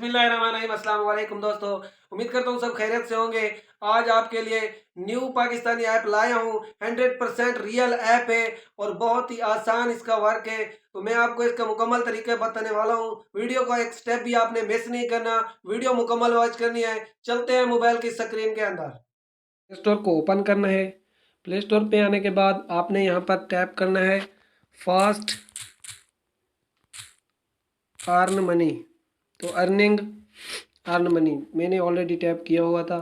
बिस्मिल्लाहिर्रहमानिर्रहीम। अस्सलाम वालेकुम दोस्तों, उम्मीद करता हूँ सब खैरियत से होंगे। आज आपके लिए न्यू पाकिस्तानी ऐप लाया हूँ। 100% रियल ऐप है और बहुत ही आसान इसका वर्क है। तो मैं आपको इसका मुकम्मल तरीका बताने वाला हूँ। वीडियो का एक स्टेप भी आपने मिस नहीं करना, वीडियो मुकम्मल वॉच करनी है। चलते हैं मोबाइल की स्क्रीन के अंदर। प्ले स्टोर को ओपन करना है। प्ले स्टोर पे आने के बाद आपने यहाँ पर टैप करना है फास्ट अर्न मनी। तो अर्निंग अर्न मनी मैंने ऑलरेडी टैप किया हुआ था,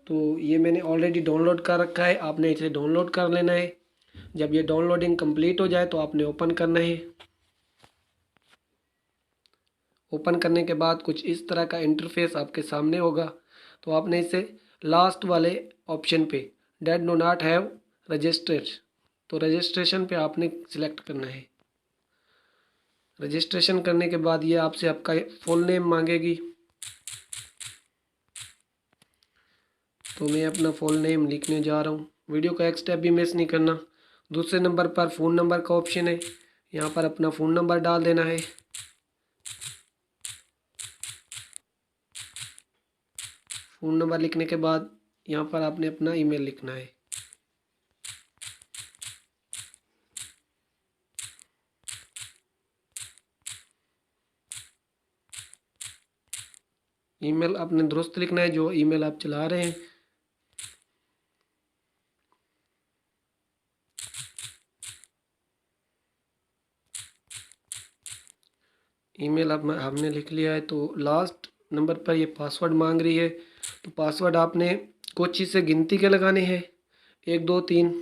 तो ये मैंने ऑलरेडी डाउनलोड कर रखा है। आपने इसे डाउनलोड कर लेना है। जब ये डाउनलोडिंग कंप्लीट हो जाए तो आपने ओपन करना है। ओपन करने के बाद कुछ इस तरह का इंटरफेस आपके सामने होगा। तो आपने इसे लास्ट वाले ऑप्शन पे date do not have registered, तो रजिस्ट्रेशन पे आपने सिलेक्ट करना है। रजिस्ट्रेशन करने के बाद ये आपसे आपका फुल नेम मांगेगी। तो मैं अपना फुल नेम लिखने जा रहा हूँ। वीडियो का एक स्टेप भी मिस नहीं करना। दूसरे नंबर पर फ़ोन नंबर का ऑप्शन है, यहाँ पर अपना फ़ोन नंबर डाल देना है। फ़ोन नंबर लिखने के बाद यहाँ पर आपने अपना ईमेल लिखना है। ईमेल आपने दुरुस्त लिखना है जो ईमेल आप चला रहे हैं। ईमेल आप हमने लिख लिया है। तो लास्ट नंबर पर ये पासवर्ड मांग रही है। तो पासवर्ड आपने कुछ चीज़ से गिनती के लगाने हैं, 1 2 3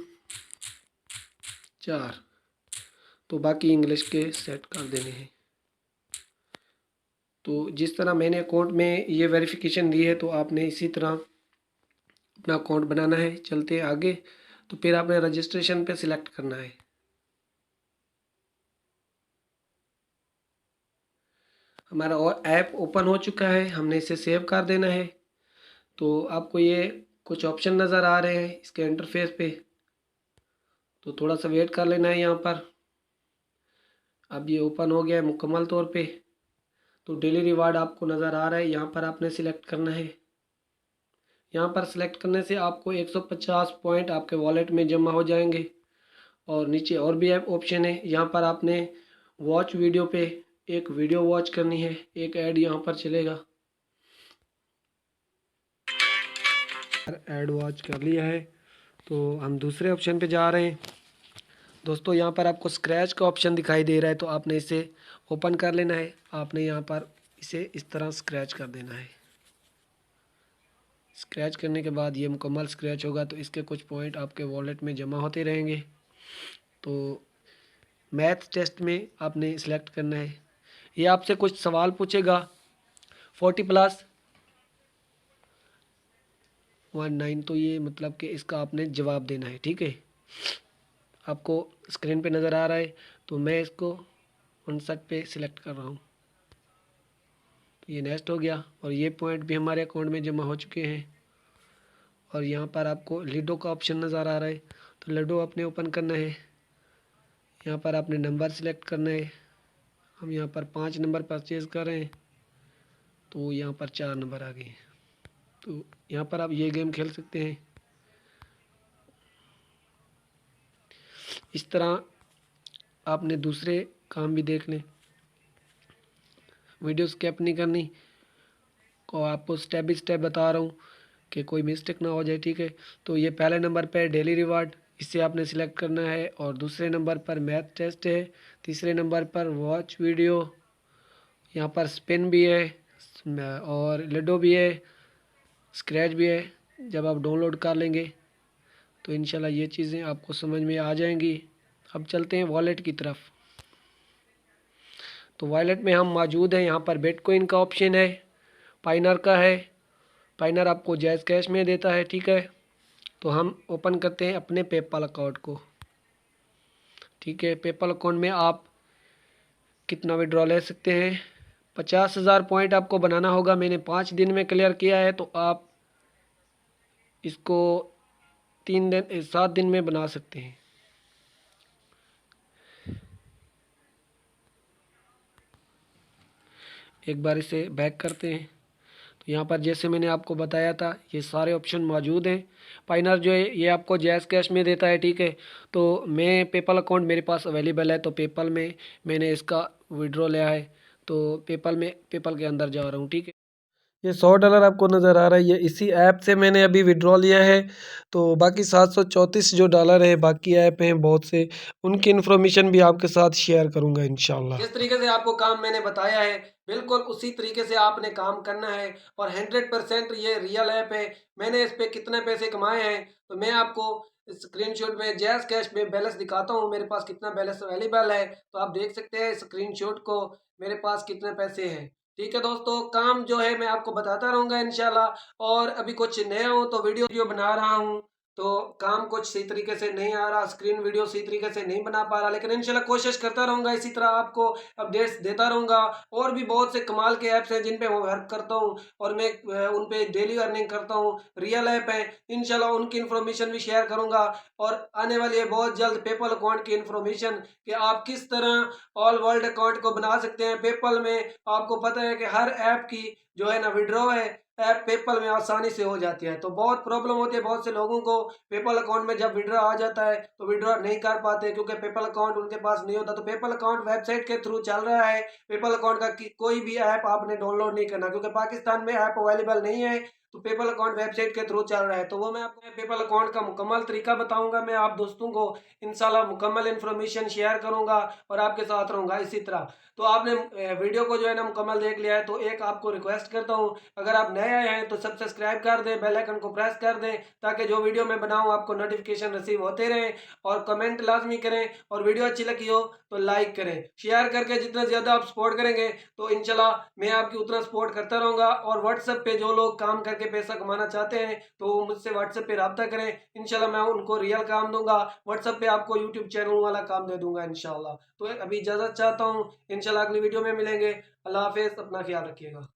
4। तो बाकी इंग्लिश के सेट कर देने हैं। तो जिस तरह मैंने अकाउंट में ये वेरिफिकेशन दी है तो आपने इसी तरह अपना अकाउंट बनाना है। चलते हैं आगे। तो फिर आपने रजिस्ट्रेशन पे सिलेक्ट करना है। हमारा और ऐप ओपन हो चुका है, हमने इसे सेव कर देना है। तो आपको ये कुछ ऑप्शन नज़र आ रहे हैं इसके इंटरफेस पे, तो थोड़ा सा वेट कर लेना है यहाँ पर। अब ये ओपन हो गया है मुकम्मल तौर पे। तो डेली रिवार्ड आपको नज़र आ रहा है, यहाँ पर आपने सिलेक्ट करना है। यहाँ पर सिलेक्ट करने से आपको 150 पॉइंट आपके वॉलेट में जमा हो जाएंगे। और नीचे और भी ऐप ऑप्शन है, यहाँ पर आपने वॉच वीडियो पे एक वीडियो वॉच करनी है। एक ऐड यहाँ पर चलेगा। ऐड वॉच कर लिया है तो हम दूसरे ऑप्शन पे जा रहे हैं। दोस्तों यहाँ पर आपको स्क्रैच का ऑप्शन दिखाई दे रहा है, तो आपने इसे ओपन कर लेना है। आपने यहाँ पर इसे इस तरह स्क्रैच कर देना है। स्क्रैच करने के बाद ये मुकम्मल स्क्रैच होगा तो इसके कुछ पॉइंट आपके वॉलेट में जमा होते रहेंगे। तो मैथ टेस्ट में आपने सिलेक्ट करना है। ये आपसे कुछ सवाल पूछेगा 40+19, तो ये मतलब कि इसका आपने जवाब देना है। ठीक है, आपको स्क्रीन पे नज़र आ रहा है। तो मैं इसको 59 पे सिलेक्ट कर रहा हूँ। तो ये नेक्स्ट हो गया और ये पॉइंट भी हमारे अकाउंट में जमा हो चुके हैं। और यहाँ पर आपको लूडो का ऑप्शन नज़र आ रहा है, तो लूडो आपने ओपन करना है। यहाँ पर आपने नंबर सेलेक्ट करना है। हम यहाँ पर 5 नंबर परचेज़ कर रहे हैं, तो यहाँ पर 4 नंबर आ गए। तो यहाँ पर आप ये गेम खेल सकते हैं। इस तरह आपने दूसरे काम भी देख लें। वीडियो स्किप नहीं करनी, और आपको स्टेप बाई स्टेप बता रहा हूँ कि कोई मिस्टेक ना हो जाए। ठीक है, तो ये पहले नंबर पे डेली रिवार्ड, इसे आपने सिलेक्ट करना है। और दूसरे नंबर पर मैथ टेस्ट है। तीसरे नंबर पर वॉच वीडियो, यहाँ पर स्पिन भी है और लूडो भी है, स्क्रैच भी है। जब आप डाउनलोड कर लेंगे तो इंशाल्लाह ये चीज़ें आपको समझ में आ जाएंगी। अब चलते हैं वॉलेट की तरफ। तो वॉलेट में हम मौजूद हैं। यहाँ पर बिटकॉइन का ऑप्शन है, पाइनर का है। पाइनर आपको जायज़ कैश में देता है। ठीक है, तो हम ओपन करते हैं अपने पेपल अकाउंट को। ठीक है, पेपल अकाउंट में आप कितना विड्रॉ ले सकते हैं? 50,000 पॉइंट आपको बनाना होगा। मैंने 5 दिन में क्लियर किया है, तो आप इसको 7 दिन में बना सकते हैं। एक बार इसे बैक करते हैं। तो यहाँ पर जैसे मैंने आपको बताया था ये सारे ऑप्शन मौजूद हैं। पाइनर जो है ये आपको जैज़ कैश में देता है, ठीक है। तो मैं पेपल अकाउंट मेरे पास अवेलेबल है, तो पेपल में मैंने इसका विड्रॉ लिया है। तो पेपल के अंदर जा रहा हूँ, ठीक है। ये $100 आपको नज़र आ रहा है, ये इसी ऐप से मैंने अभी विड्रॉ लिया है। तो बाकी 734 जो डॉलर है बाकी ऐप हैं बहुत से, उनकी इन्फॉर्मेशन भी आपके साथ शेयर करूंगा इंशाल्लाह। जिस तरीके से आपको काम मैंने बताया है बिल्कुल उसी तरीके से आपने काम करना है और 100% ये रियल ऐप है। मैंने इस पे कितने पैसे कमाए हैं तो मैं आपको स्क्रीनशॉट में जैज़ कैश में बैलेंस दिखाता हूँ, मेरे पास कितना बैलेंस अवेलेबल है। तो आप देख सकते हैं स्क्रीनशॉट को मेरे पास कितने पैसे हैं। ठीक है दोस्तों, काम जो है मैं आपको बताता रहूँगा इंशाल्लाह। और अभी कुछ नया हो तो वीडियो बना रहा हूँ, तो काम कुछ सही तरीके से नहीं आ रहा, स्क्रीन वीडियो सही तरीके से नहीं बना पा रहा, लेकिन इंशाल्लाह कोशिश करता रहूँगा, इसी तरह आपको अपडेट्स देता रहूँगा। और भी बहुत से कमाल के ऐप्स हैं जिन पे मैं वर्क करता हूँ और मैं उन पे डेली अर्निंग करता हूँ, रियल ऐप हैं। इंशाल्लाह उनकी इन्फॉर्मेशन भी शेयर करूँगा। और आने वाली है बहुत जल्द पेपल अकाउंट की इन्फॉर्मेशन कि आप किस तरह ऑल वर्ल्ड अकाउंट को बना सकते हैं पेपल में। आपको पता है कि हर ऐप की जो है ना विड्रॉ है ऐप पेपल में आसानी से हो जाती है। तो बहुत प्रॉब्लम होती है बहुत से लोगों को, पेपल अकाउंट में जब विड्रॉ आ जाता है तो विड्रॉ नहीं कर पाते क्योंकि पेपल अकाउंट उनके पास नहीं होता। तो पेपल अकाउंट वेबसाइट के थ्रू चल रहा है। पेपल अकाउंट का कोई भी ऐप आपने डाउनलोड नहीं करना क्योंकि पाकिस्तान में ऐप अवेलेबल नहीं है। तो पेपल अकाउंट वेबसाइट के थ्रू चल रहा है, तो वो मैं आपको पेपल अकाउंट का मुकम्मल तरीका बताऊंगा। मैं आप दोस्तों को इंशाल्लाह मुकम्मल इन्फॉर्मेशन शेयर करूंगा और आपके साथ रहूंगा इसी तरह। तो आपने वीडियो को जो है ना मुकम्मल देख लिया है, तो एक आपको रिक्वेस्ट करता हूँ, अगर आप नए आए हैं तो सब्सक्राइब कर दें, बेल आइकन को प्रेस कर दें ताकि जो वीडियो मैं बनाऊँ आपको नोटिफिकेशन रिसीव होते रहें। और कमेंट लाजमी करें और वीडियो अच्छी लगी हो तो लाइक करें, शेयर करके जितना ज़्यादा आप सपोर्ट करेंगे तो इंशाल्लाह मैं आपकी उतना सपोर्ट करता रहूँगा। और व्हाट्सएप पे जो लोग काम करके पैसा कमाना चाहते हैं तो वो मुझसे व्हाट्सएप पे रब्ता करें, इंशाल्लाह मैं उनको रियल काम दूंगा। व्हाट्सएप पे आपको यूट्यूब चैनल वाला काम दे दूंगा इंशाल्लाह। तो अभी इजाज़त चाहता हूँ, इंशाल्लाह अगली वीडियो में मिलेंगे। अल्लाह हाफिज़, अपना ख्याल रखिएगा।